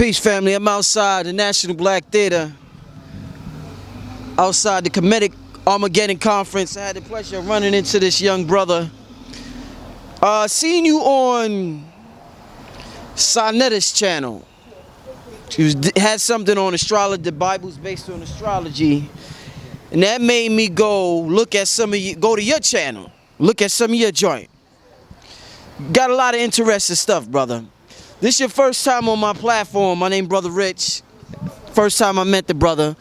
Peace, family. I'm outside the National Black Theater, outside the Comedic Armageddon Conference. I had the pleasure of running into this young brother. Seeing you on Sonetta's channel. Had something on astrology. The Bible's based on astrology, and that made me go look at some of you. Go to your channel, look at some of your joint. Got a lot of interesting stuff, brother. This your first time on my platform. My name Brother Rich. First time I met the brother.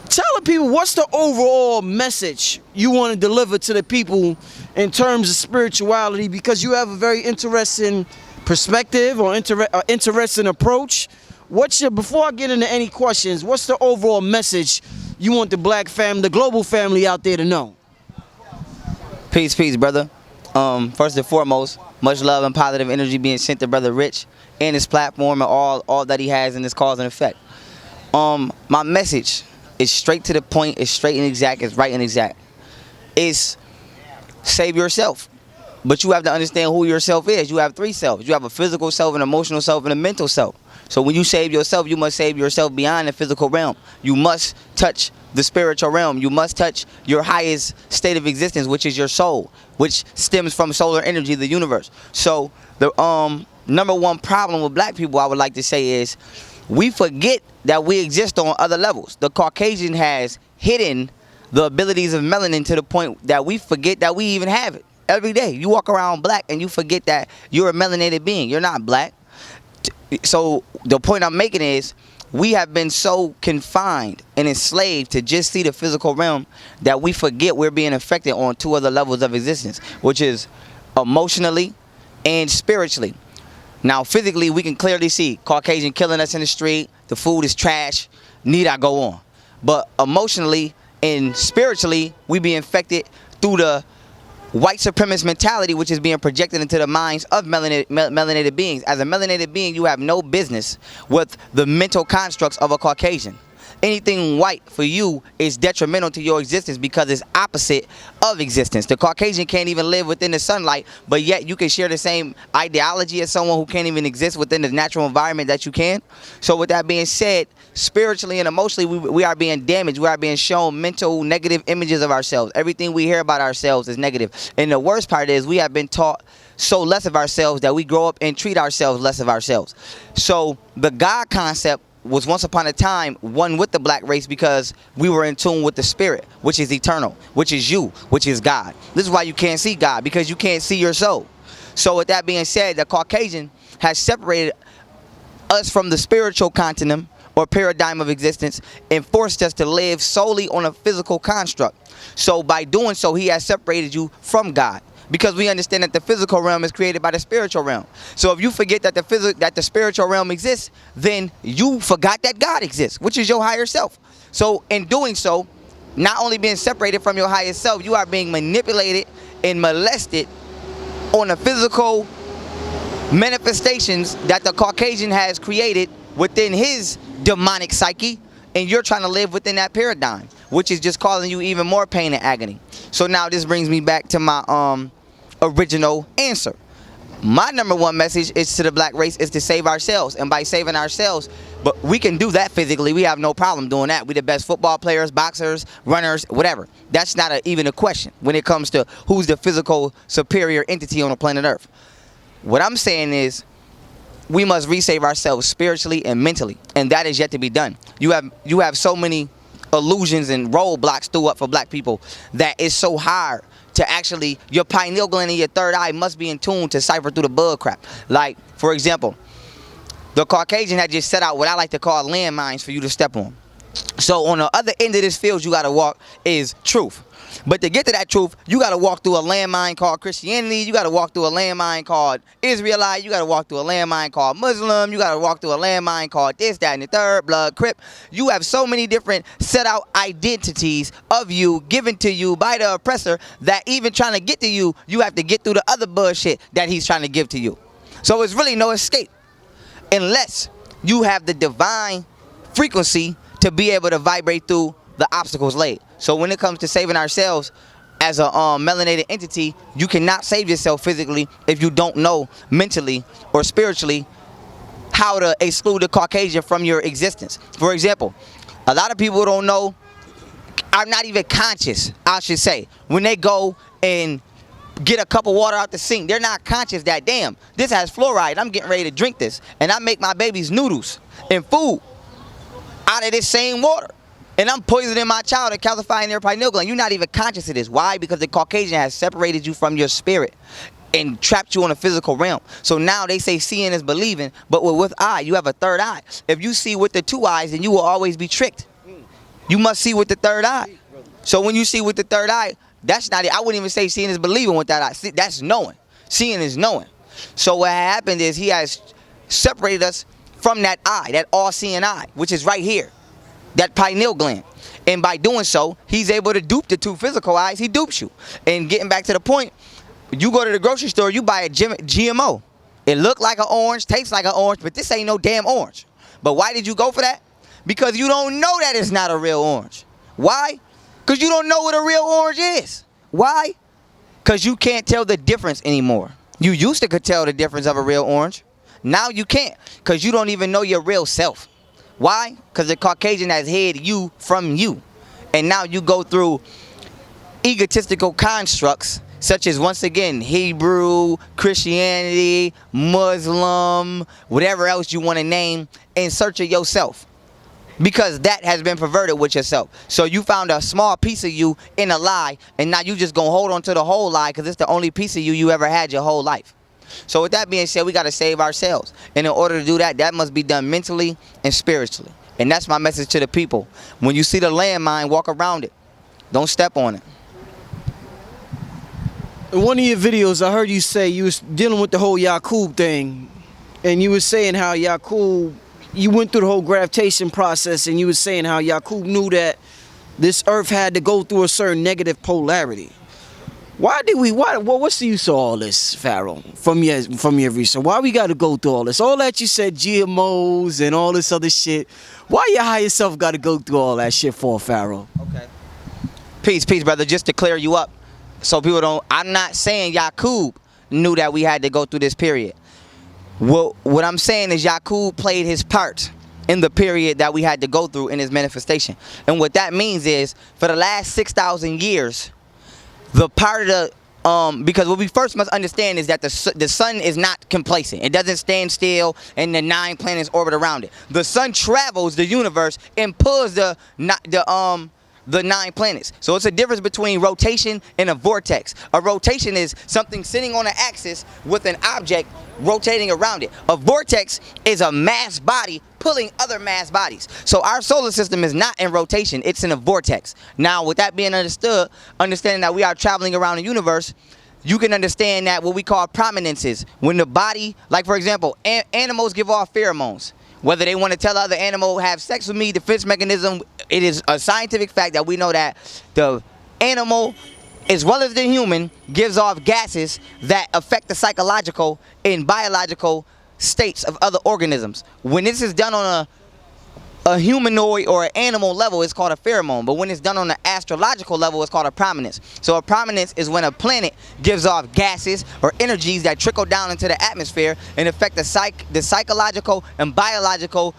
Tell the people, what's the overall message you want to deliver to the people in terms of spirituality? Because you have a very interesting perspective or interesting approach. Before I get into any questions, what's the overall message you want the black family, the global family out there to know? Peace, brother. First and foremost, much love and positive energy being sent to Brother Rich and his platform and all that he has in his cause and effect. My message is straight to the point, it's straight and exact, it's right and exact. It's save yourself. But you have to understand who yourself is. You have three selves. You have a physical self, an emotional self, and a mental self. So when you save yourself, you must save yourself beyond the physical realm. You must touch the spiritual realm. You must touch your highest state of existence, which is your soul, which stems from solar energy, the universe. So the number one problem with black people, I would like to say, is we forget that we exist on other levels. The Caucasian has hidden the abilities of melanin to the point that we forget that we even have it. Every day you walk around black and you forget that you're a melanated being. You're not black. So the point I'm making is we have been so confined and enslaved to just see the physical realm that we forget we're being affected on two other levels of existence, which is emotionally and spiritually. Now, physically, we can clearly see Caucasian killing us in the street. The food is trash. Need I go on? But emotionally and spiritually, we be infected through the white supremacist mentality, which is being projected into the minds of melanated beings. As a melanated being, you have no business with the mental constructs of a Caucasian. Anything white for you is detrimental to your existence because it's opposite of existence. The Caucasian can't even live within the sunlight, but yet you can share the same ideology as someone who can't even exist within the natural environment that you can. So with that being said, spiritually and emotionally, we are being damaged. We are being shown mental negative images of ourselves. Everything we hear about ourselves is negative. And the worst part is we have been taught so less of ourselves that we grow up and treat ourselves less of ourselves. So the God concept was once upon a time one with the black race because we were in tune with the spirit, which is eternal, which is you, which is God. This is why you can't see God, because you can't see your soul. So with that being said, the Caucasian has separated us from the spiritual continuum or paradigm of existence and forced us to live solely on a physical construct. So by doing so, he has separated you from God, because we understand that the physical realm is created by the spiritual realm. So if you forget that the spiritual realm exists, then you forgot that God exists, which is your higher self. So in doing so, not only being separated from your higher self, you are being manipulated and molested on the physical manifestations that the Caucasian has created within his demonic psyche, and you're trying to live within that paradigm, which is just causing you even more pain and agony. So now this brings me back to my original answer. My number one message is to the black race is to save ourselves, and by saving ourselves, but we can do that physically. We have no problem doing that. We're the best football players, boxers, runners, whatever. That's not even a question when it comes to who's the physical superior entity on the planet Earth. What I'm saying is we must resave ourselves spiritually and mentally, and that is yet to be done. You have so many illusions and roadblocks threw up for black people that it's so hard to actually, your pineal gland and your third eye must be in tune to cipher through the bug crap. Like, for example, the Caucasian had just set out what I like to call landmines for you to step on. So on the other end of this field you got to walk is truth. But to get to that truth, you got to walk through a landmine called Christianity. You got to walk through a landmine called Israelite. You got to walk through a landmine called Muslim. You got to walk through a landmine called this, that, and the third, blood, crip. You have so many different set out identities of you given to you by the oppressor that even trying to get to you, you have to get through the other bullshit that he's trying to give to you. So it's really no escape unless you have the divine frequency to be able to vibrate through the obstacles laid. So when it comes to saving ourselves as a melanated entity, you cannot save yourself physically if you don't know mentally or spiritually how to exclude the Caucasian from your existence. For example, a lot of people don't know, are not even conscious, I should say, when they go and get a cup of water out the sink. They're not conscious that, damn, this has fluoride. I'm getting ready to drink this. And I make my babies noodles and food out of this same water. And I'm poisoning my child and calcifying their pineal gland. You're not even conscious of this. Why? Because the Caucasian has separated you from your spirit and trapped you on a physical realm. So now they say seeing is believing, but with eye, you have a third eye. If you see with the two eyes, then you will always be tricked. You must see with the third eye. So when you see with the third eye, that's not it. I wouldn't even say seeing is believing with that eye. See, that's knowing. Seeing is knowing. So what happened is he has separated us from that eye, that all-seeing eye, which is right here, that pineal gland. And by doing so, he's able to dupe the two physical eyes. He dupes you. And getting back to the point, you go to the grocery store, you buy a GMO. It look like an orange, tastes like an orange, but this ain't no damn orange. But why did you go for that? Because you don't know that it's not a real orange. Why? Because you don't know what a real orange is. Why? Because you can't tell the difference anymore. You used to could tell the difference of a real orange. Now you can't, because you don't even know your real self. Why? Because the Caucasian has hid you from you. And now you go through egotistical constructs, such as, once again, Hebrew, Christianity, Muslim, whatever else you want to name, in search of yourself. Because that has been perverted with yourself. So you found a small piece of you in a lie, and now you just gonna hold on to the whole lie because it's the only piece of you ever had your whole life. So with that being said, we got to save ourselves. And in order to do that, that must be done mentally and spiritually. And that's my message to the people. When you see the landmine, walk around it. Don't step on it. In one of your videos, I heard you say you was dealing with the whole Yacub thing. And you was saying how Yacub, you went through the whole gravitation process, and you was saying how Yacub knew that this earth had to go through a certain negative polarity. What's the use of all this, Pharaoh, from your research? Why we got to go through all this? All that you said, GMOs and all this other shit. Why your higher self got to go through all that shit for, Pharaoh? Okay. Peace, brother. Just to clear you up, so people don't, I'm not saying Yacub knew that we had to go through this period. What I'm saying is Yacub played his part in the period that we had to go through in his manifestation. And what that means is, for the last 6,000 years, the part of the, because what we first must understand is that the sun is not complacent. It doesn't stand still and the 9 planets orbit around it. The sun travels the universe and pulls the 9 planets. So it's a difference between rotation and a vortex. A rotation is something sitting on an axis with an object rotating around it. A vortex is a mass body pulling other mass bodies. So our solar system is not in rotation, it's in a vortex. Now, with that being understood, understanding that we are traveling around the universe, you can understand that what we call prominences. When the body, like for example, animals give off pheromones. Whether they want to tell other animal, have sex with me, defense mechanism, it is a scientific fact that we know that the animal, as well as the human, gives off gases that affect the psychological and biological states of other organisms. When this is done on a humanoid or an animal level, it's called a pheromone. But when it's done on an astrological level, it's called a prominence. So a prominence is when a planet gives off gases or energies that trickle down into the atmosphere and affect the psychological and biological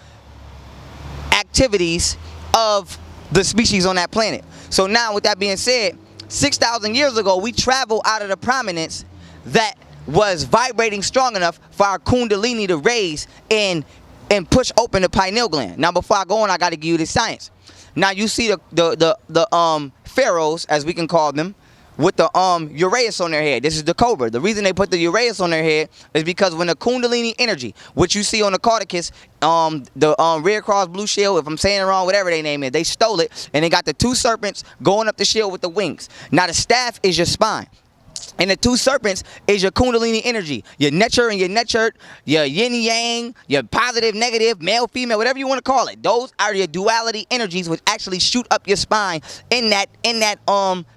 activities of the species on that planet. So now, with that being said, 6,000 years ago, we traveled out of the prominence that was vibrating strong enough for our kundalini to raise and push open the pineal gland. Now, before I go on, I got to give you the science. Now, you see the pharaohs, as we can call them, with the Uranus on their head. This is the cobra. The reason they put the Uranus on their head is because when the kundalini energy, which you see on the Caucasus, the Red Cross Blue Shield, if I'm saying it wrong, whatever they name it, they stole it, and they got the 2 serpents going up the shield with the wings. Now, the staff is your spine. And the 2 serpents is your kundalini energy, your nature and your nurtured, your yin yang, your positive, negative, male, female, whatever you want to call it. Those are your duality energies which actually shoot up your spine in that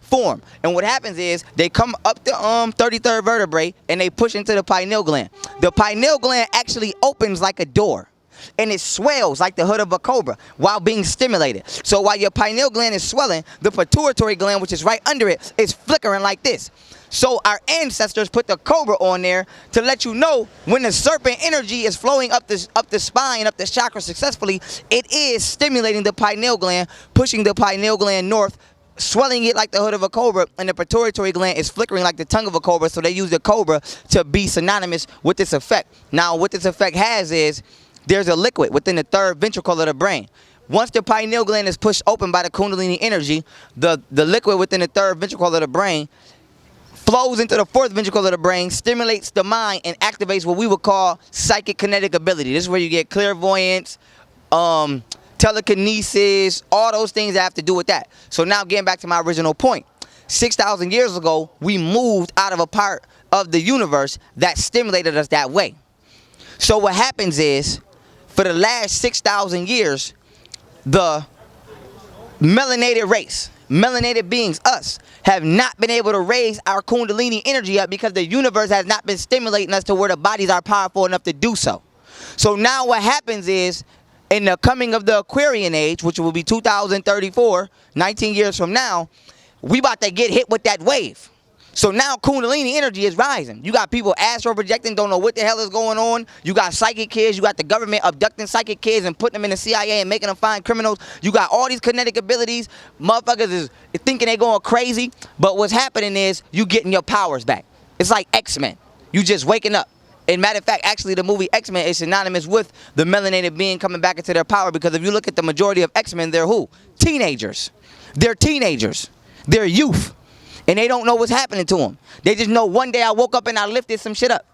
form. And what happens is they come up the 33rd vertebrae and they push into the pineal gland. The pineal gland actually opens like a door. and it swells like the hood of a cobra while being stimulated. So while your pineal gland is swelling, the pituitary gland, which is right under it, is flickering like this. So our ancestors put the cobra on there to let you know when the serpent energy is flowing up the spine, up the chakra successfully, it is stimulating the pineal gland, pushing the pineal gland north, swelling it like the hood of a cobra, and the pituitary gland is flickering like the tongue of a cobra, so they use the cobra to be synonymous with this effect. Now, what this effect has is there's a liquid within the third ventricle of the brain. Once the pineal gland is pushed open by the Kundalini energy, the liquid within the third ventricle of the brain flows into the fourth ventricle of the brain, stimulates the mind, and activates what we would call psychic kinetic ability. This is where you get clairvoyance, telekinesis, all those things that have to do with that. So now getting back to my original point, 6,000 years ago, we moved out of a part of the universe that stimulated us that way. So what happens is, for the last 6,000 years, the melanated race, melanated beings, us, have not been able to raise our Kundalini energy up because the universe has not been stimulating us to where the bodies are powerful enough to do so. So now what happens is, in the coming of the Aquarian age, which will be 2034, 19 years from now, we about to get hit with that wave. So now Kundalini energy is rising. You got people astral projecting, don't know what the hell is going on. You got psychic kids. You got the government abducting psychic kids and putting them in the CIA and making them find criminals. You got all these kinetic abilities. Motherfuckers is thinking they going crazy. But what's happening is you getting your powers back. It's like X-Men. You just waking up. And matter of fact, actually the movie X-Men is synonymous with the melanated being coming back into their power, because if you look at the majority of X-Men, they're who? Teenagers. They're teenagers. They're youth. And they don't know what's happening to them. They just know one day I woke up and I lifted some shit up.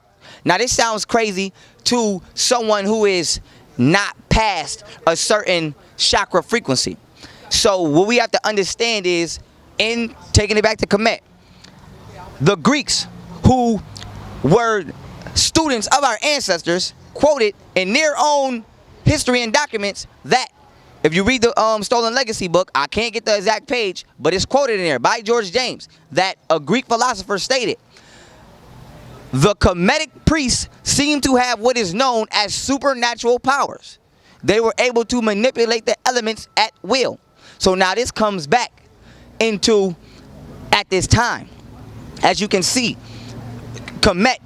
Now this sounds crazy to someone who is not past a certain chakra frequency. So what we have to understand is, in taking it back to Kemet, the Greeks, who were students of our ancestors, quoted in their own history and documents that, if you read the Stolen Legacy book, I can't get the exact page, but it's quoted in there by George James, that a Greek philosopher stated, the Kemetic priests seem to have what is known as supernatural powers. They were able to manipulate the elements at will. So now this comes back into, at this time, as you can see, Kemet,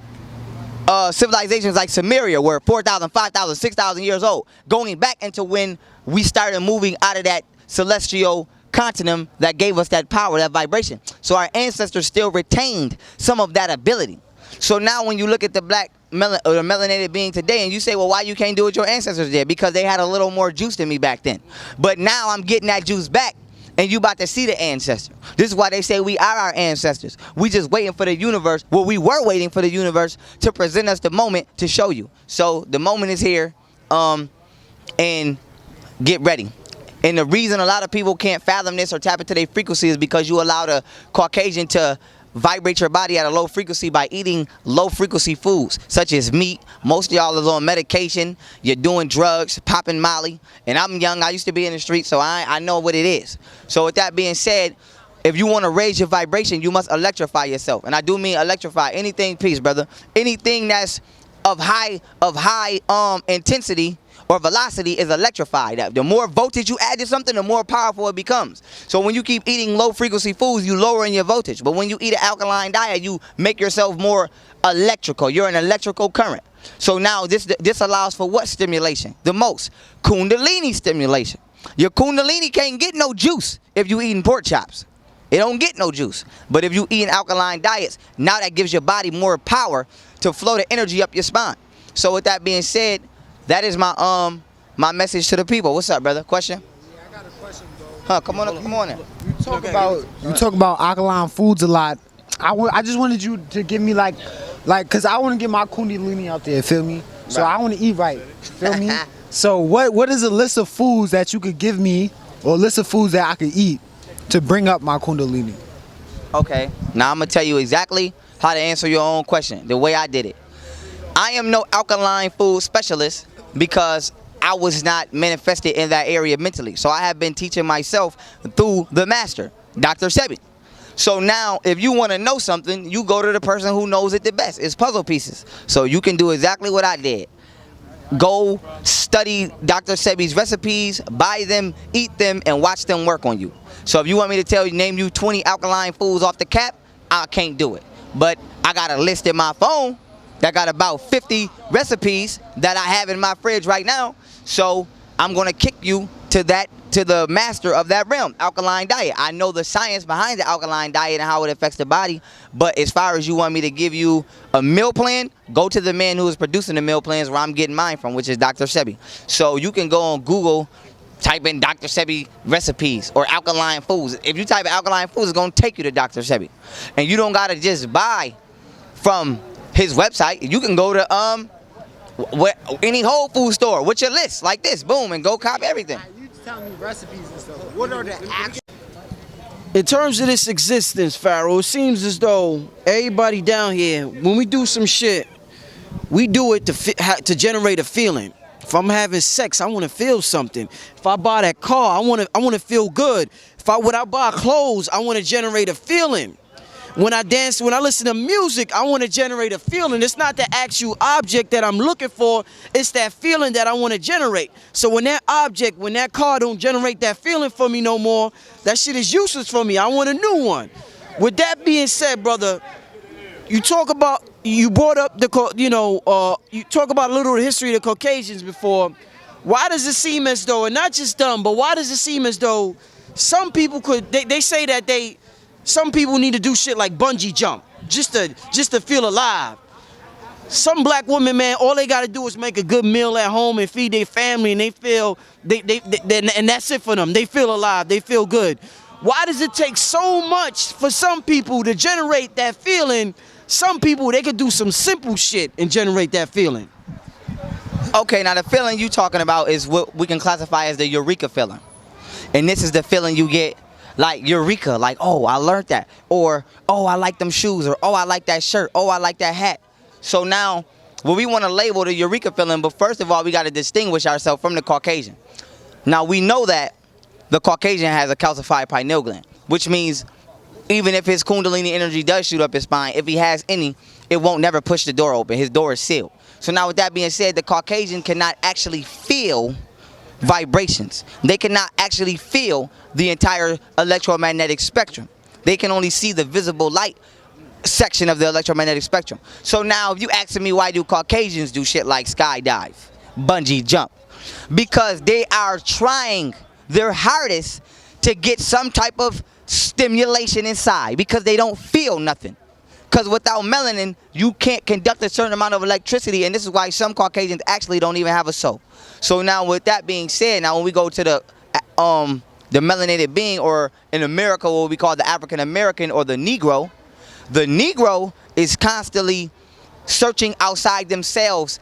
civilizations like Sumeria were 4,000, 5,000, 6,000 years old, going back into when we started moving out of that celestial continuum that gave us that power, that vibration. So our ancestors still retained some of that ability. So now when you look at the black or the melanated being today and you say, well, why you can't do what your ancestors did? Because they had a little more juice than me back then. But now I'm getting that juice back, and you about to see the ancestor. This is why they say we are our ancestors. We just waiting for the universe. Well, we were waiting for the universe to present us the moment to show you. So the moment is here, and get ready. And the reason a lot of people can't fathom this or tap into their frequency is because you allow the Caucasian to vibrate your body at a low frequency by eating low frequency foods such as meat. Most of y'all is on medication. You're doing drugs, popping Molly. And I'm young. I used to be in the street, so I know what it is. So with that being said, if you want to raise your vibration, you must electrify yourself. And I do mean electrify. Anything, peace, brother. Anything that's of high intensity or velocity is electrified. The more voltage you add to something, the more powerful it becomes. So when you keep eating low frequency foods, you lowering your voltage. But when you eat an alkaline diet, you make yourself more electrical. You're an electrical current. So now this allows for what stimulation? The most. Kundalini stimulation. Your Kundalini can't get no juice if you eating pork chops. It don't get no juice. But if you eating alkaline diets, now that gives your body more power to flow the energy up your spine. So with that being said, that is my my message to the people. What's up, brother? Question? Yeah, I got a question, bro. Huh? Come on in. You talk about alkaline foods a lot. I just wanted you to give me like, cause I want to get my Kundalini out there. Feel me? So I want to eat right. Feel me? So what is a list of foods that you could give me, or a list of foods that I could eat to bring up my Kundalini? Okay. Now I'm gonna tell you exactly how to answer your own question, the way I did it. I am no alkaline food specialist because I was not manifested in that area mentally. So I have been teaching myself through the master, Dr. Sebi. So now if you want to know something, you go to the person who knows it the best. It's puzzle pieces. So you can do exactly what I did. go study Dr. Sebi's recipes, buy them, eat them, and watch them work on you. So if you want me to name you 20 alkaline foods off the cap, I can't do it. But I got a list in my phone that got about 50 recipes that I have in my fridge right now. So I'm gonna kick you to the master of that realm, alkaline diet. I know the science behind the alkaline diet and how it affects the body, but as far as you want me to give you a meal plan, go to the man who is producing the meal plans where I'm getting mine from, which is Dr. Sebi. So you can go on Google, type in Dr. Sebi recipes or alkaline foods. If you type in alkaline foods, it's gonna take you to Dr. Sebi. And you don't gotta just buy from his website. You can go to any Whole Food store with your list like this, boom, and go cop everything. You tell me recipes and stuff. What are the actual? In terms of this existence, Pharaoh, it seems as though everybody down here, when we do some shit, we do it to generate a feeling. If I'm having sex, I want to feel something. If I buy that car, I want to feel good. When I buy clothes, I want to generate a feeling. When I dance, when I listen to music, I want to generate a feeling. It's not the actual object that I'm looking for. It's that feeling that I want to generate. So when that car don't generate that feeling for me no more, that shit is useless for me. I want a new one. With that being said, brother, you brought up you talk about a little of the history of the Caucasians before. Why does it seem as though, and not just dumb, but why does it seem as though some people they say that some people need to do shit like bungee jump just to feel alive. Some black women, man, all they gotta do is make a good meal at home and feed their family, and they feel and that's it for them. They feel alive. They feel good. Why does it take so much for some people to generate that feeling? Some people, they could do some simple shit and generate that feeling. Okay, now the feeling you talking about is what we can classify as the Eureka feeling. And this is the feeling you get like Eureka, like, oh, I learned that. Or, oh, I like them shoes. Or, oh, I like that shirt. Oh, I like that hat. So now, well, we want to label the Eureka feeling, but first of all, we got to distinguish ourselves from the Caucasian. Now, we know that the Caucasian has a calcified pineal gland, which means even if his Kundalini energy does shoot up his spine, if he has any, it won't never push the door open. His door is sealed. So now with that being said, the Caucasian cannot actually feel vibrations. They cannot actually feel the entire electromagnetic spectrum. They can only see the visible light section of the electromagnetic spectrum. So now if you asking me why do Caucasians do shit like skydive, bungee jump, because they are trying their hardest to get some type of stimulation inside, because they don't feel nothing. Because without melanin, you can't conduct a certain amount of electricity, and this is why some Caucasians actually don't even have a soul. So now with that being said, now when we go to the melanated being, or in America what we call the African American or the Negro is constantly searching outside themselves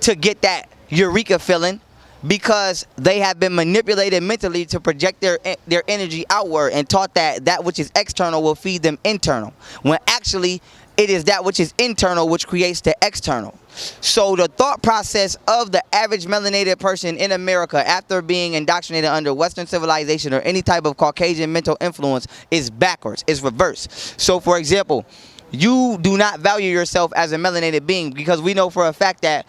to get that Eureka feeling, because they have been manipulated mentally to project their energy outward and taught that which is external will feed them internal, when actually it is that which is internal which creates the external. So the thought process of the average melanated person in America after being indoctrinated under Western civilization or any type of Caucasian mental influence is backwards, is reversed. So for example, you do not value yourself as a melanated being, because we know for a fact that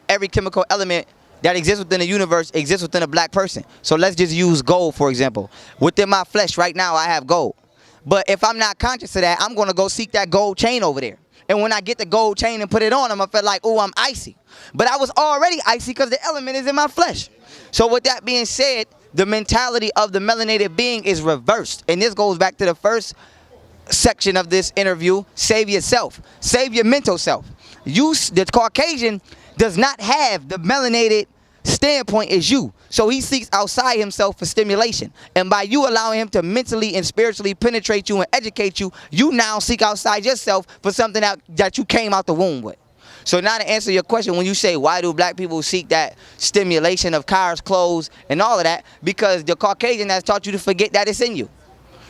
every chemical element that exists within the universe exists within a black person. So let's just use gold, for example. Within my flesh right now, I have gold. But if I'm not conscious of that, I'm going to go seek that gold chain over there. And when I get the gold chain and put it on, I'm going to feel like, oh, I'm icy. But I was already icy because the element is in my flesh. So with that being said, the mentality of the melanated being is reversed. And this goes back to the first section of this interview, save yourself. Save your mental self. The Caucasian does not have the melanated standpoint as you. So he seeks outside himself for stimulation. And by you allowing him to mentally and spiritually penetrate you and educate you, you now seek outside yourself for something that you came out the womb with. So now to answer your question, when you say why do black people seek that stimulation of cars, clothes, and all of that, because the Caucasian has taught you to forget that it's in you.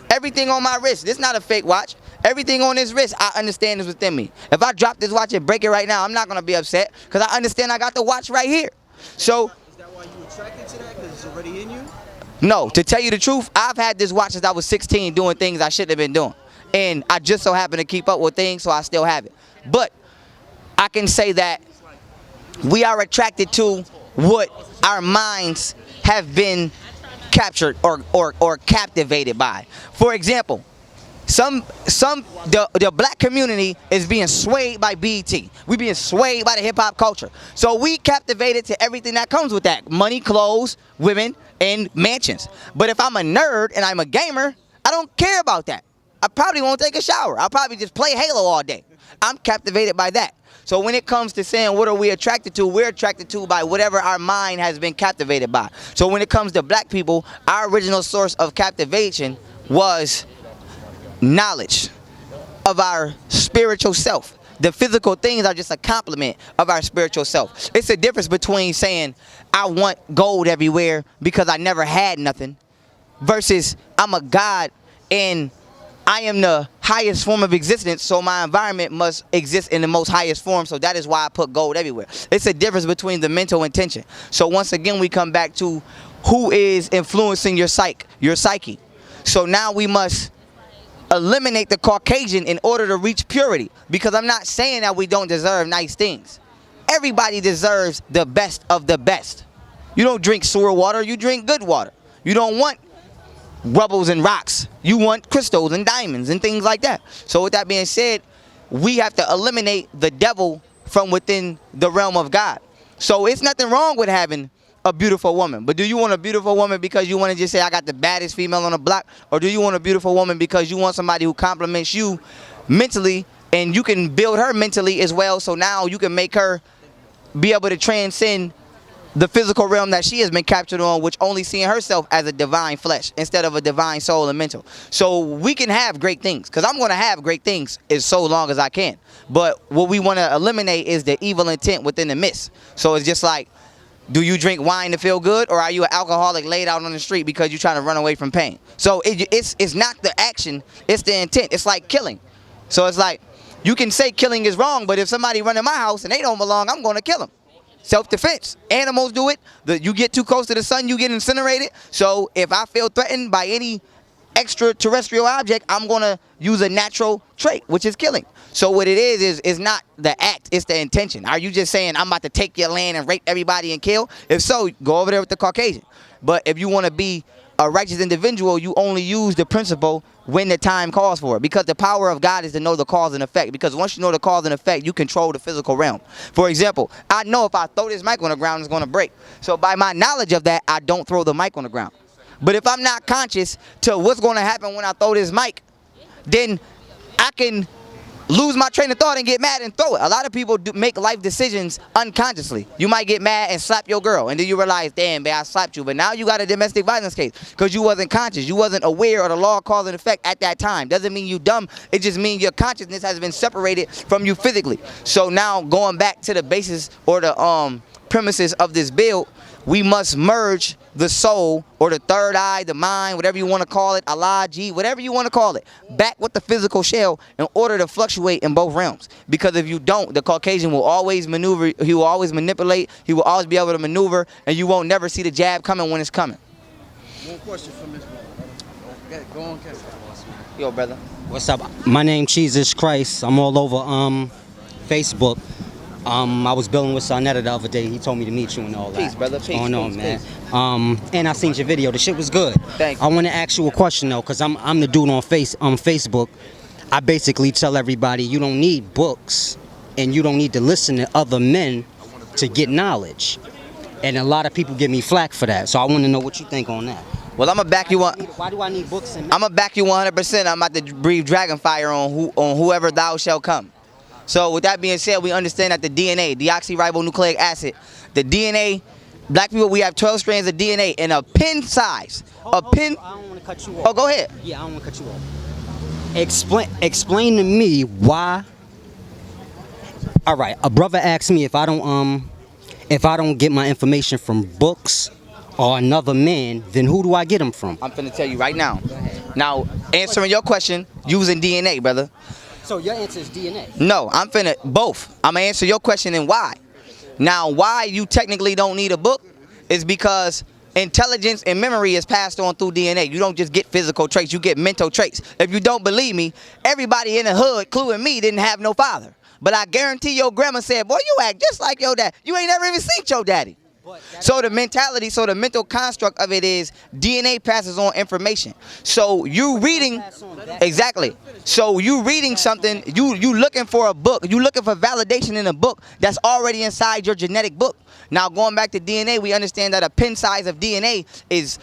Everything on my wrist, this is not a fake watch. Everything on this wrist, I understand is within me. If I drop this watch and break it right now, I'm not going to be upset, because I understand I got the watch right here. So, is that why you attracted to that? Because it's already in you? No, to tell you the truth, I've had this watch since I was 16 doing things I shouldn't have been doing. And I just so happen to keep up with things, so I still have it. But I can say that we are attracted to what our minds have been captured or captivated by. For example, the black community is being swayed by BET. We being swayed by the hip hop culture. So we captivated to everything that comes with that. Money, clothes, women, and mansions. But if I'm a nerd and I'm a gamer, I don't care about that. I probably won't take a shower. I'll probably just play Halo all day. I'm captivated by that. So when it comes to saying what are we attracted to, we're attracted to by whatever our mind has been captivated by. So when it comes to black people, our original source of captivation was knowledge of our spiritual self. The physical things are just a complement of our spiritual self. It's a difference between saying I want gold everywhere because I never had nothing versus I'm a god and I am the highest form of existence, so my environment must exist in the most highest form, so that is why I put gold everywhere. It's a difference between the mental intention. So once again, we come back to who is influencing your psyche. So now we must eliminate the Caucasian in order to reach purity, because I'm not saying that we don't deserve nice things. Everybody deserves the best of the best. You don't drink sewer water, you drink good water. You don't want rubbles and rocks. You want crystals and diamonds and things like that. So with that being said, we have to eliminate the devil from within the realm of God. So it's nothing wrong with having a beautiful woman. But do you want a beautiful woman because you want to just say I got the baddest female on the block? Or do you want a beautiful woman because you want somebody who compliments you mentally and you can build her mentally as well, so now you can make her be able to transcend the physical realm that she has been captured on, which only seeing herself as a divine flesh instead of a divine soul and mental. So we can have great things, because I'm going to have great things as so long as I can. But what we want to eliminate is the evil intent within the midst. So it's just like, do you drink wine to feel good, or are you an alcoholic laid out on the street because you're trying to run away from pain? So it's not the action, it's the intent. It's like killing. So it's like, you can say killing is wrong, but if somebody run in my house and they don't belong, I'm going to kill them. Self-defense. Animals do it. You get too close to the sun, you get incinerated. So if I feel threatened by any extraterrestrial object, I'm going to use a natural trait, which is killing. So what it is not the act, it's the intention. Are you just saying, I'm about to take your land and rape everybody and kill? If so, go over there with the Caucasian. But if you want to be a righteous individual, you only use the principle when the time calls for it, because the power of God is to know the cause and effect, because once you know the cause and effect, you control the physical realm. For example, I know if I throw this mic on the ground, it's going to break. So by my knowledge of that, I don't throw the mic on the ground. But if I'm not conscious to what's going to happen when I throw this mic, then I can lose my train of thought and get mad and throw it. A lot of people make life decisions unconsciously. You might get mad and slap your girl, and then you realize, damn, man, I slapped you. But now you got a domestic violence case because you wasn't conscious. You wasn't aware of the law, cause, and effect at that time. Doesn't mean you dumb. It just means your consciousness has been separated from you physically. So now going back to the basis or the premises of this build, we must merge the soul or the third eye, the mind, whatever you want to call it, Allah, G, whatever you want to call it, back with the physical shell in order to fluctuate in both realms. Because if you don't, the Caucasian will always maneuver, he will always manipulate, he will always be able to maneuver, and you won't never see the jab coming when it's coming. One question from this brother. Go on, Kevin. Yo, brother. What's up? My name Jesus Christ. I'm all over Facebook. I was building with Sarnetta the other day. He told me to meet you and all that. Peace, brother. Peace. What's going on, Peace, man? peace. And I seen your video. The shit was good. Thank you. I want to ask you a question though, cause I'm the dude on Facebook. I basically tell everybody you don't need books and you don't need to listen to other men to get knowledge. And a lot of people give me flack for that. So I want to know what you think on that. Well, I'm gonna back you up. Why do I need books and? I'm gonna back you 100%. I'm about to breathe dragon fire on whoever thou shall come. So with that being said, we understand that the DNA, deoxyribonucleic acid, the DNA, black people, we have 12 strands of DNA in a pin size. A pin. I don't want to cut you off. Oh, go ahead. Yeah, I don't want to cut you off. Explain to me why. All right, a brother asked me if I don't get my information from books or another man, then who do I get them from? I'm finna tell you right now. Now, answering your question using DNA, brother. So your answer is DNA? No, I'm finna both. I'm gonna answer your question and why. Now, why you technically don't need a book is because intelligence and memory is passed on through DNA. You don't just get physical traits, you get mental traits. If you don't believe me, everybody in the hood, including me, didn't have no father. But I guarantee your grandma said, boy, you act just like your dad. You ain't never even seen your daddy. So the mentality, so the mental construct of it is DNA passes on information. So you reading, exactly. So you reading something, you looking for a book, you looking for validation in a book that's already inside your genetic book. Now going back to DNA, we understand that a pin size of DNA is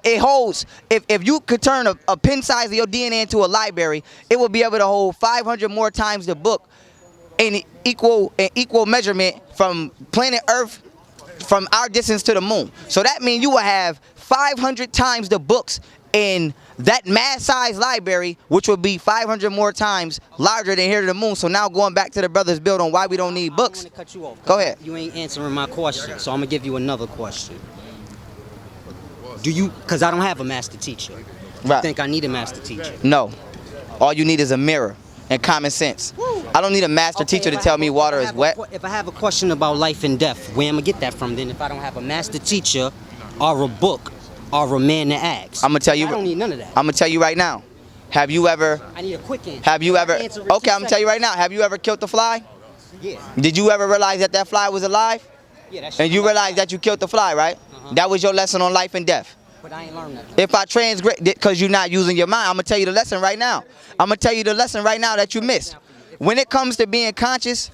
it holds, if you could turn a pin size of your DNA into a library, it will be able to hold 500 more times the book in equal measurement from planet Earth, from our distance to the moon. So that means you will have 500 times the books in that mass size library, which would be 500 more times larger than here to the moon. So now going back to the brother's build on why we don't need books. I want to cut you off. Go ahead. You ain't answering my question, so I'm gonna give you another question. Do you? Because I don't have a master teacher. Do you think I need a master teacher? No. All you need is a mirror and common sense. I don't need a master teacher to tell me water is wet. If I have a question about life and death, where am I get that from then if I don't have a master teacher or a book or a man to ask? I'm gonna tell you. I don't need none of that. I'm gonna tell you right now. Have you ever? I need a quick answer. Have you ever? Okay, I'm gonna tell you right now. Have you ever killed the fly? Yeah. Did you ever realize that that fly was alive? Yeah. That's And you realize that you killed the fly, right? That was your lesson on life and death. But I ain't learned that. If I transgress, because you're not using your mind, I'm gonna tell you the lesson right now. I'm gonna tell you the lesson right now that you missed. When it comes to being conscious,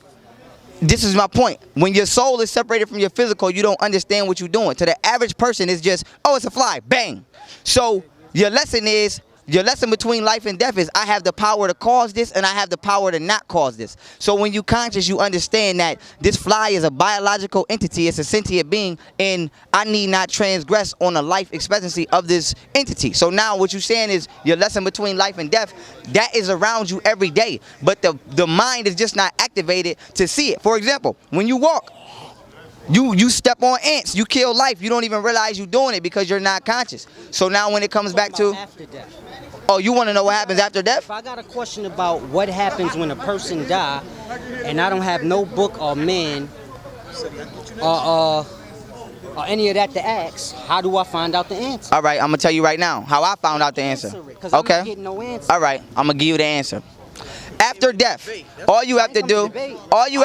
this is my point. When your soul is separated from your physical, you don't understand what you're doing. To the average person, it's just, oh, it's a fly, bang. So your lesson between life and death is I have the power to cause this and I have the power to not cause this. So when you're conscious, you understand that this fly is a biological entity, it's a sentient being, and I need not transgress on the life expectancy of this entity. So now what you're saying is your lesson between life and death, that is around you every day, but the mind is just not activated to see it. For example, when you walk, you step on ants, you kill life, you don't even realize you're doing it because you're not conscious. So now when it comes back to after death. Oh, you want to know what happens after death? If I got a question about what happens when a person die, and I don't have no book or man or any of that to ask, how do I find out the answer? All right, I'm gonna tell you right now how I found out the answer. Because I'm not getting no answer. All right, I'm gonna give you the answer. After death, all you have to do, I'm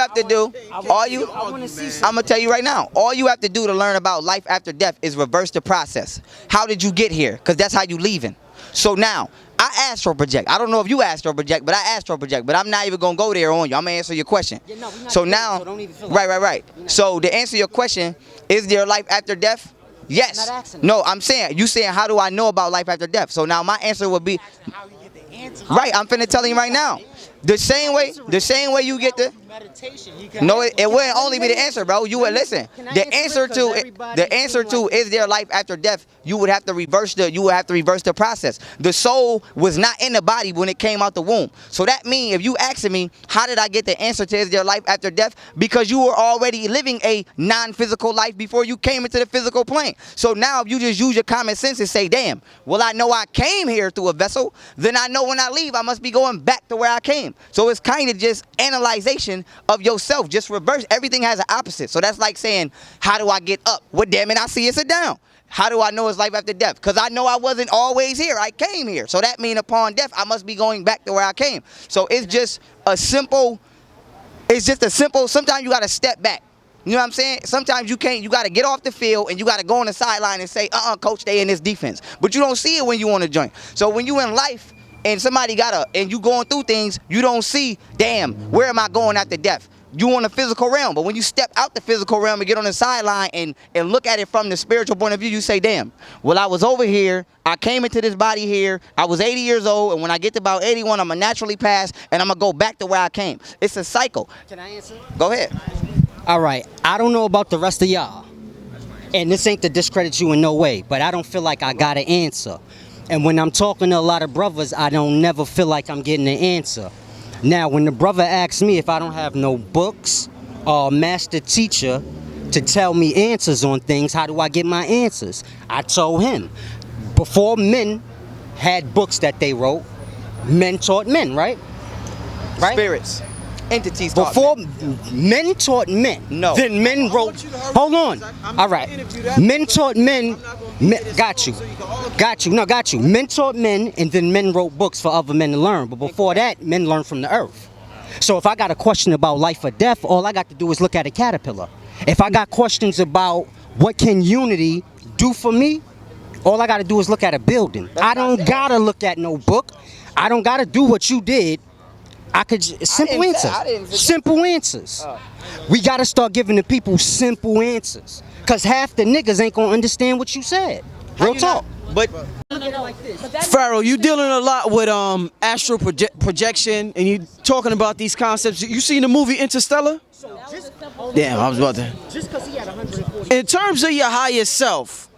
gonna tell you right now, all you have to do to learn about life after death is reverse the process. How did you get here? Because that's how you leaving. So now, I astral project. I don't know if you astral project, but I astral project. But I'm not even gonna go there on you. I'm gonna answer your question. Yeah, no, so now, right. So to answer your question, is there life after death? Yes. No, I'm saying, you saying how do I know about life after death? So now my answer would be, right, I'm finna tell you right now. The same way you get the no, it wouldn't only be the answer, bro. You would listen. The answer to is there life after death? You would have to reverse the process. The soul was not in the body when it came out the womb. So that means if you asking me, how did I get the answer to is there life after death? Because you were already living a non-physical life before you came into the physical plane. So now if you just use your common sense and say, damn, well I know I came here through a vessel, then I know when I leave I must be going back to where I came. So it's kind of just analyzation of yourself, just reverse. Everything has an opposite. So that's like saying, how do I get up? Well, damn it, I see it's a down. How do I know it's life after death? Because I know I wasn't always here. I came here. So that means upon death, I must be going back to where I came. So it's just a simple, sometimes you got to step back. You know what I'm saying? Sometimes you got to get off the field and you got to go on the sideline and say, coach, stay in this defense. But you don't see it when you want to join. So when you in life, and and you going through things, you don't see, damn, where am I going after death? You on the physical realm, but when you step out the physical realm and get on the sideline and look at it from the spiritual point of view, you say, damn, well, I was over here, I came into this body here, I was 80 years old, and when I get to about 81, I'm gonna naturally pass, and I'm gonna go back to where I came. It's a cycle. Can I answer? Go ahead. All right, I don't know about the rest of y'all, and this ain't to discredit you in no way, but I don't feel like I got an answer. And when I'm talking to a lot of brothers, I don't never feel like I'm getting an answer. Now, when the brother asks me if I don't have no books or master teacher to tell me answers on things, how do I get my answers? I told him, before men had books that they wrote, men taught men, right? Spirits. Entities taught Before men taught men. No. Then men wrote. Hold on. All right. Men taught men. Got you. Men taught men, and then men wrote books for other men to learn. But before that, men learned from the earth. So if I got a question about life or death, all I got to do is look at a caterpillar. If I got questions about what can unity do for me, all I got to do is look at a building. I don't got to look at no book. I don't got to do what you did. I could simple answers. Simple answers. We got to start giving the people simple answers. Because half the niggas ain't going to understand what you said. Real talk. But Pharaoh, you dealing a lot with astral projection, and you talking about these concepts. You seen the movie Interstellar? Damn, I was about to. Just because he had 140. In terms of your higher self,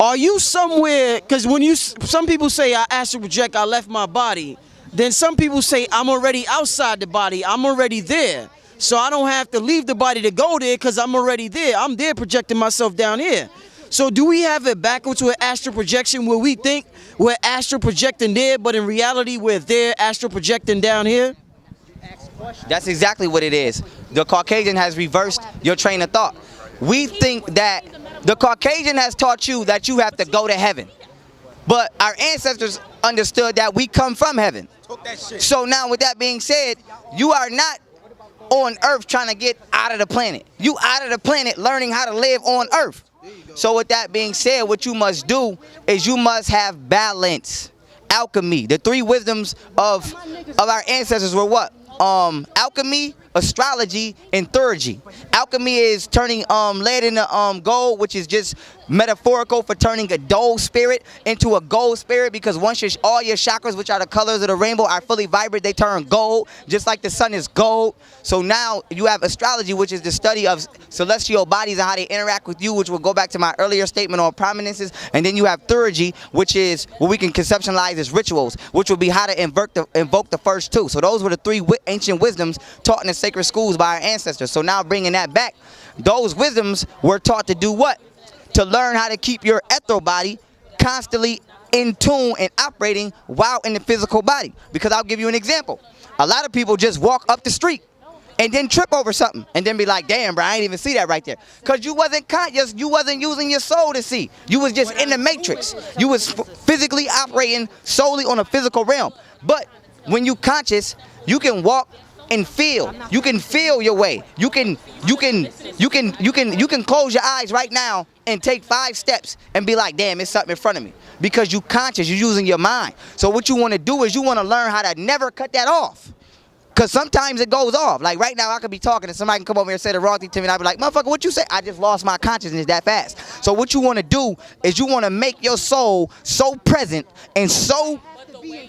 are you somewhere? Because when some people say I astral project, I left my body. Then some people say I'm already outside the body. I'm already there, so I don't have to leave the body to go there because I'm already there. I'm there projecting myself down here. So do we have it backwards with astral projection where we think we're astral projecting there, but in reality we're there astral projecting down here? That's exactly what it is. The Caucasian has reversed your train of thought. We think that the Caucasian has taught you that you have to go to heaven. But our ancestors understood that we come from heaven. So now with that being said, you are not on earth trying to get out of the planet. You out of the planet learning how to live on earth. So with that being said, what you must do is you must have balance. Alchemy. The three wisdoms of our ancestors were what? Alchemy, astrology, and theurgy. Alchemy is turning lead into gold, which is just metaphorical for turning a dull spirit into a gold spirit, because once all your chakras, which are the colors of the rainbow, are fully vibrant, they turn gold, just like the sun is gold. So now you have astrology, which is the study of celestial bodies and how they interact with you, which will go back to my earlier statement on prominences. And then you have theurgy, which is what we can conceptualize as rituals, which will be how to invoke the first two. So those were the three ancient wisdoms taught in the sacred schools by our ancestors. So now bringing that back, those wisdoms were taught to do what? To learn how to keep your ethereal body constantly in tune and operating while in the physical body. Because I'll give you an example. A lot of people just walk up the street and then trip over something and then be like, damn, bro, I ain't even see that right there. Because you wasn't conscious, you wasn't using your soul to see. You was just in the matrix. You was physically operating solely on a physical realm. But when you conscious, you can walk and feel. You can feel your way. You can close your eyes right now and take 5 steps and be like, damn, it's something in front of me. Because you conscious, you're using your mind. So what you want to do is you want to learn how to never cut that off. Because sometimes it goes off. Like right now I could be talking and somebody can come over here and say the wrong thing to me and I'll be like, motherfucker, what you say? I just lost my consciousness that fast. So what you want to do is you want to make your soul so present and so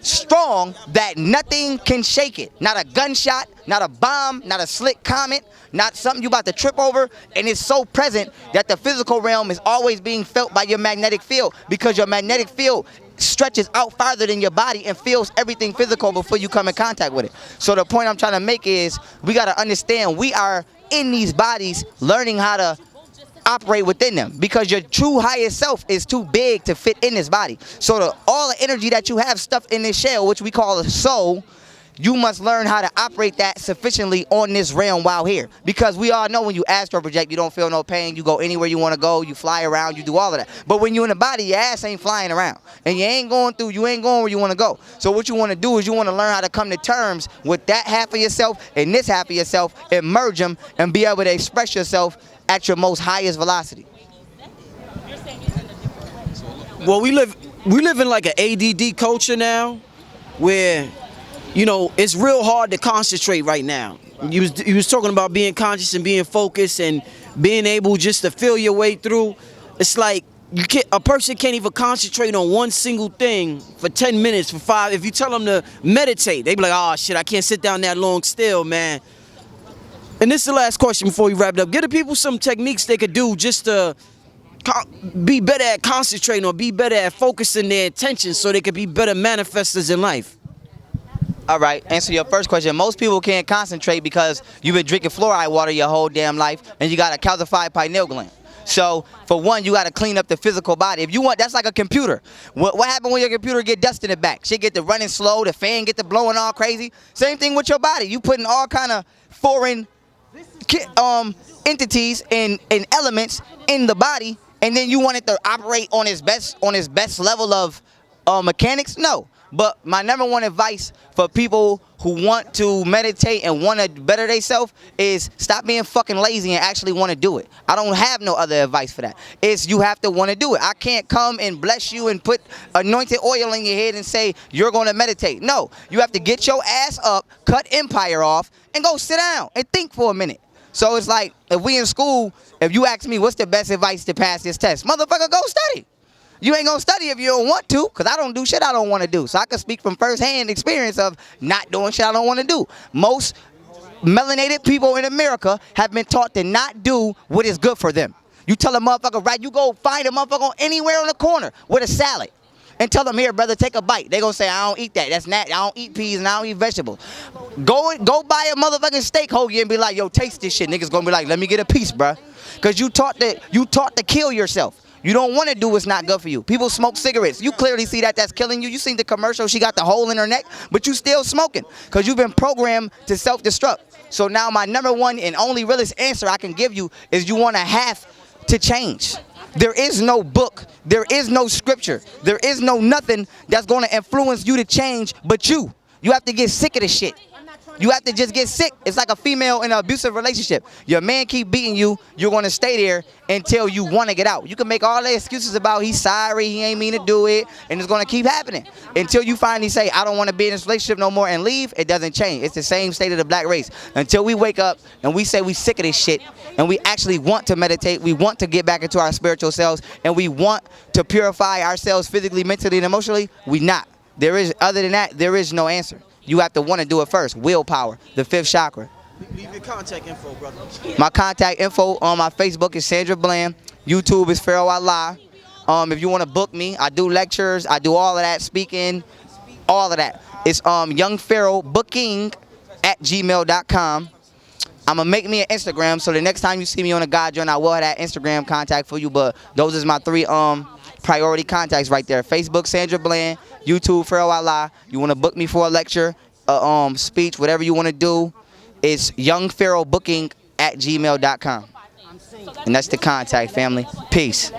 strong that nothing can shake it. Not a gunshot, not a bomb, not a slick comment, not something you about to trip over. And it's so present that the physical realm is always being felt by your magnetic field, because your magnetic field stretches out farther than your body and feels everything physical before you come in contact with it. So the point I'm trying to make is we got to understand we are in these bodies learning how to operate within them, because your true highest self is too big to fit in this body. So all the energy that you have stuffed in this shell, which we call a soul, you must learn how to operate that sufficiently on this realm while here. Because we all know when you astral project, you don't feel no pain. You go anywhere you want to go. You fly around. You do all of that. But when you're in the body, your ass ain't flying around. And you ain't going where you want to go. So what you want to do is you want to learn how to come to terms with that half of yourself and this half of yourself and merge them and be able to express yourself at your most highest velocity. Well, we live in like an ADD culture now, where, you know, it's real hard to concentrate right now. You was talking about being conscious and being focused and being able just to feel your way through. It's like a person can't even concentrate on one single thing for 10 minutes, for 5. If you tell them to meditate, they be like, oh shit, I can't sit down that long still, man. And this is the last question before we wrap it up. Give the people some techniques they could do just to be better at concentrating or be better at focusing their attention so they could be better manifestors in life. All right, answer your first question. Most people can't concentrate because you've been drinking fluoride water your whole damn life and you got a calcified pineal gland. So, for one, you got to clean up the physical body. If you want, that's like a computer. What happens when your computer get dust in the back? Shit get to running slow, the fan get to blowing all crazy. Same thing with your body. You putting all kind of foreign entities and elements in the body, and then you want it to operate on its best level of mechanics? No. But my number one advice for people who want to meditate and want to better themselves is stop being fucking lazy and actually want to do it. I don't have no other advice for that. It's you have to want to do it. I can't come and bless you and put anointed oil in your head and say you're going to meditate. No, you have to get your ass up, cut empire off, and go sit down and think for a minute. So it's like if we in school, if you ask me what's the best advice to pass this test, motherfucker, go study. You ain't gonna study if you don't want to, because I don't do shit I don't want to do. So I can speak from first-hand experience of not doing shit I don't want to do. Most melanated people in America have been taught to not do what is good for them. You tell a motherfucker, right, you go find a motherfucker anywhere on the corner with a salad and tell them, here, brother, take a bite. They gonna say, I don't eat that. That's not, I don't eat peas and I don't eat vegetables. Go buy a motherfucking steak hoagie and be like, yo, taste this shit. Niggas gonna be like, let me get a piece, bruh. Because you taught to kill yourself. You don't want to do what's not good for you. People smoke cigarettes. You clearly see that that's killing you. You seen the commercial. She got the hole in her neck, but you still smoking because you've been programmed to self-destruct. So now my number one and only realest answer I can give you is you want to have to change. There is no book. There is no scripture. There is no nothing that's going to influence you to change but you. You have to get sick of this shit. You have to just get sick. It's like a female in an abusive relationship. Your man keep beating you, you're going to stay there until you want to get out. You can make all the excuses about he's sorry, he ain't mean to do it, and it's going to keep happening. Until you finally say, I don't want to be in this relationship no more and leave, it doesn't change. It's the same state of the black race. Until we wake up and we say we sick of this shit, and we actually want to meditate, we want to get back into our spiritual selves, and we want to purify ourselves physically, mentally, and emotionally, we not. Other than that, there is no answer. You have to want to do it first. Willpower, the fifth chakra. Leave your contact info, brother. My contact info on my Facebook is Sandra Bland. YouTube is Pharaoh Allah. If you want to book me, I do lectures. I do all of that, speaking, all of that. It's Young Pharoah booking at gmail.com. I'm going to make me an Instagram, so the next time you see me on a God joint, I will have that Instagram contact for you. But those is my three priority contacts right there. Facebook, Sandra Bland. YouTube, Pharaoh Allah. You want to book me for a lecture, speech, whatever you want to do, it's Young Pharoah booking at gmail.com. And that's the contact, family. Peace.